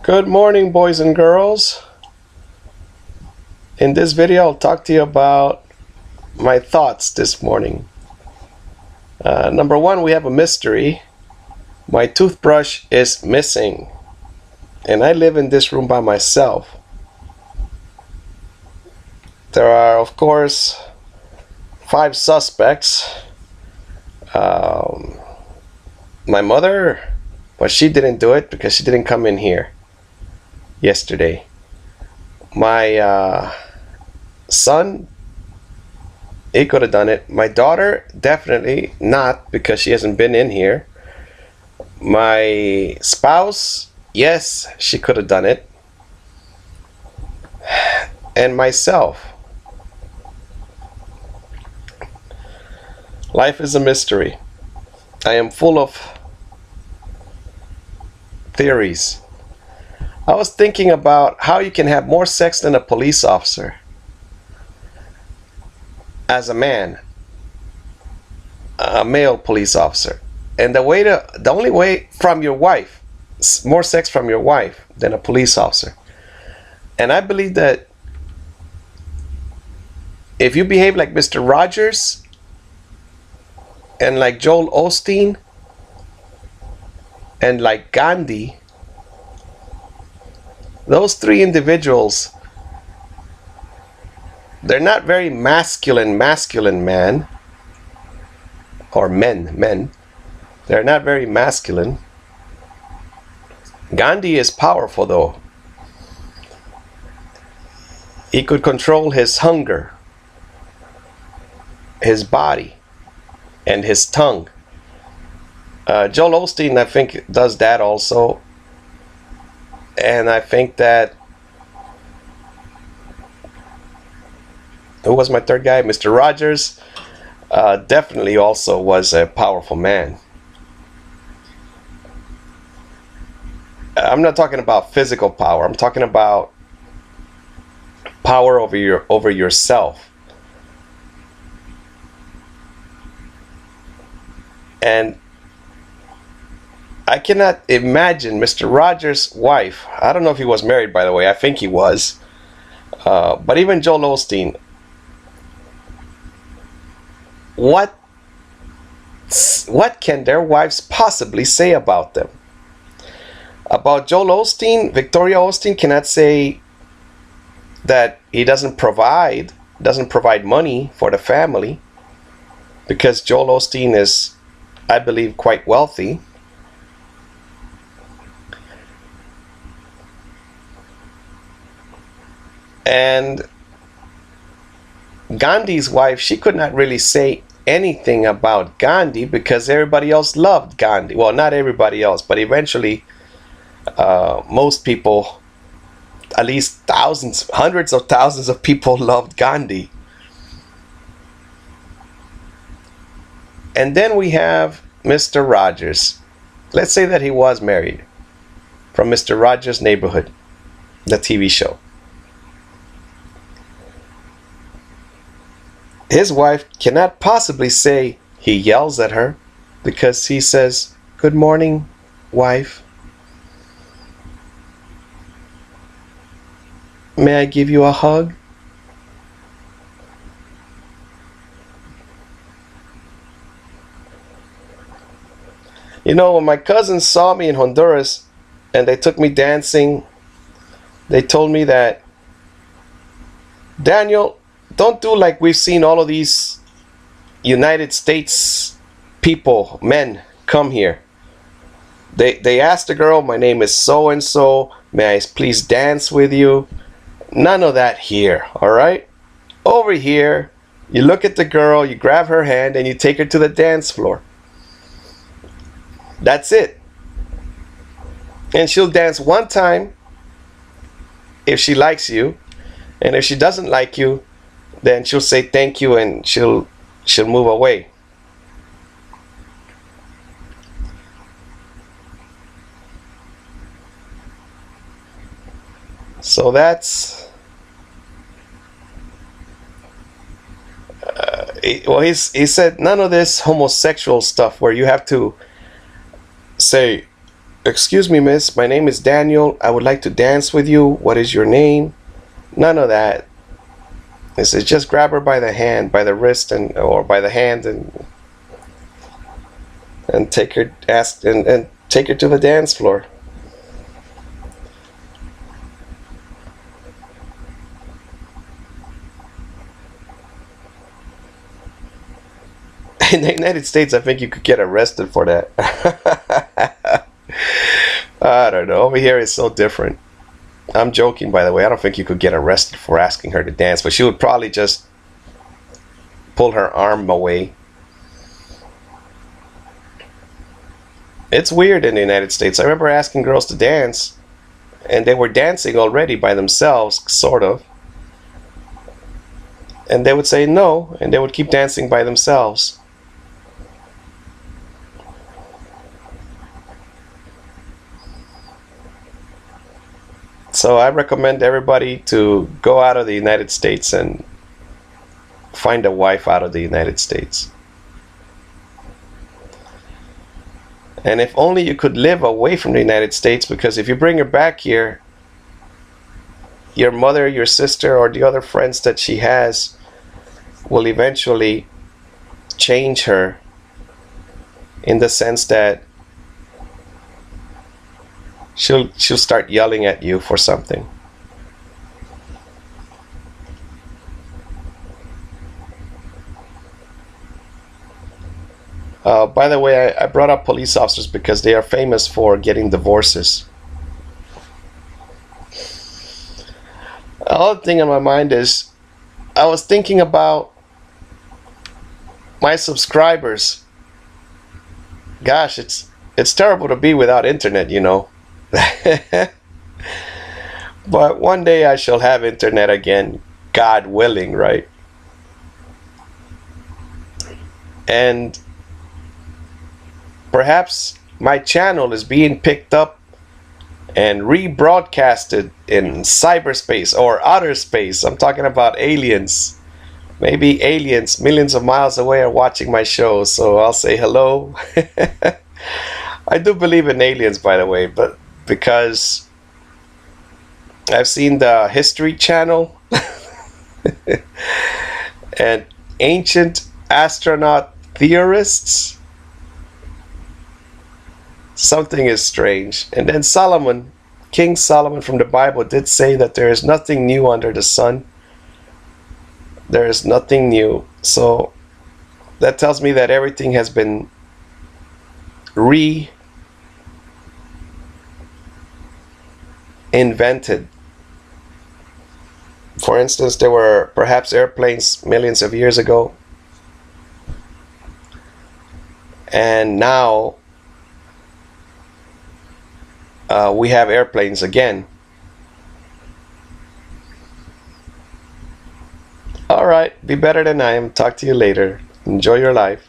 Good morning, boys and girls. In this video, I'll talk to you about my thoughts this morning. Number one, we have a mystery. My toothbrush is missing, and I live in this room by myself. There are, of course, 5 suspects. My mother, well, she didn't do it because she didn't come in here yesterday. My son, he could have done it. My daughter, definitely not, because she hasn't been in here. My spouse, yes, she could have done it. And myself. Life is a mystery. I am full of theories. I was thinking about how you can have more sex than a police officer as a man, a male police officer, and the only way from your wife, more sex from your wife than a police officer. And I believe that if you behave like Mr. Rogers and like Joel Osteen and like Gandhi, those 3 individuals, they're not very masculine man, or men. They're not very masculine. Gandhi is powerful though. He could control his hunger, his body, and his tongue. Joel Osteen, I think, does that also. And I think that, who was my third guy? Mr. Rogers definitely also was a powerful man. I'm not talking about physical power. I'm talking about power over yourself. And I cannot imagine Mr. Rogers' wife. I don't know if he was married, by the way. I think he was. But even Joel Osteen. What can their wives possibly say about them? About Joel Osteen, Victoria Osteen cannot say that he doesn't provide money for the family, because Joel Osteen is, I believe, quite wealthy. And Gandhi's wife, she could not really say anything about Gandhi because everybody else loved Gandhi. Well, not everybody else, but eventually most people, at least thousands, hundreds of thousands of people loved Gandhi. And then we have Mr. Rogers. Let's say that he was married, from Mr. Rogers' Neighborhood, the TV show. His wife cannot possibly say he yells at her, because he says, "Good morning, wife. May I give you a hug?" You know, when my cousins saw me in Honduras and they took me dancing, they told me that, "Daniel, don't do like we've seen all of these United States people, men, come here. They asked the girl, 'My name is so and so, may I please dance with you?' None of that here, all right? Over here, you look at the girl, you grab her hand, and you take her to the dance floor. That's it. And she'll dance one time if she likes you, and if she doesn't like you, then she'll say thank you and she'll move away." So that's he said none of this homosexual stuff where you have to say, Excuse me, miss, my name is Daniel. I would like to dance with you. What is your name? None of that. It says just grab her by the hand, by the wrist, and or by the hand, and take her and take her to the dance floor. In the United States, I think you could get arrested for that. I don't know. Over here, it's so different. I'm joking, by the way. I don't think you could get arrested for asking her to dance, but she would probably just pull her arm away. It's weird in the United States. I remember asking girls to dance, and they were dancing already by themselves, sort of. And they would say no, and they would keep dancing by themselves. So I recommend everybody to go out of the United States and find a wife out of the United States. And if only you could live away from the United States, because if you bring her back here, your mother, your sister, or the other friends that she has will eventually change her, in the sense that she'll start yelling at you for something. By the way, I brought up police officers because they are famous for getting divorces. The other thing on my mind is, I was thinking about my subscribers. Gosh, it's terrible to be without internet, you know. But one day I shall have internet again, God willing, right? And perhaps my channel is being picked up and rebroadcasted in cyberspace or outer space. I'm talking about aliens. Maybe aliens millions of miles away are watching my show, so I'll say hello. I do believe in aliens, by the way, but because I've seen the History Channel and ancient astronaut theorists. Something is strange. And then Solomon, King Solomon from the Bible, did say that there is nothing new under the sun. There is nothing new. So that tells me that everything has been reinvented. For instance, there were perhaps airplanes millions of years ago, and now we have airplanes again. All right, be better than I am. Talk to you later. Enjoy your life.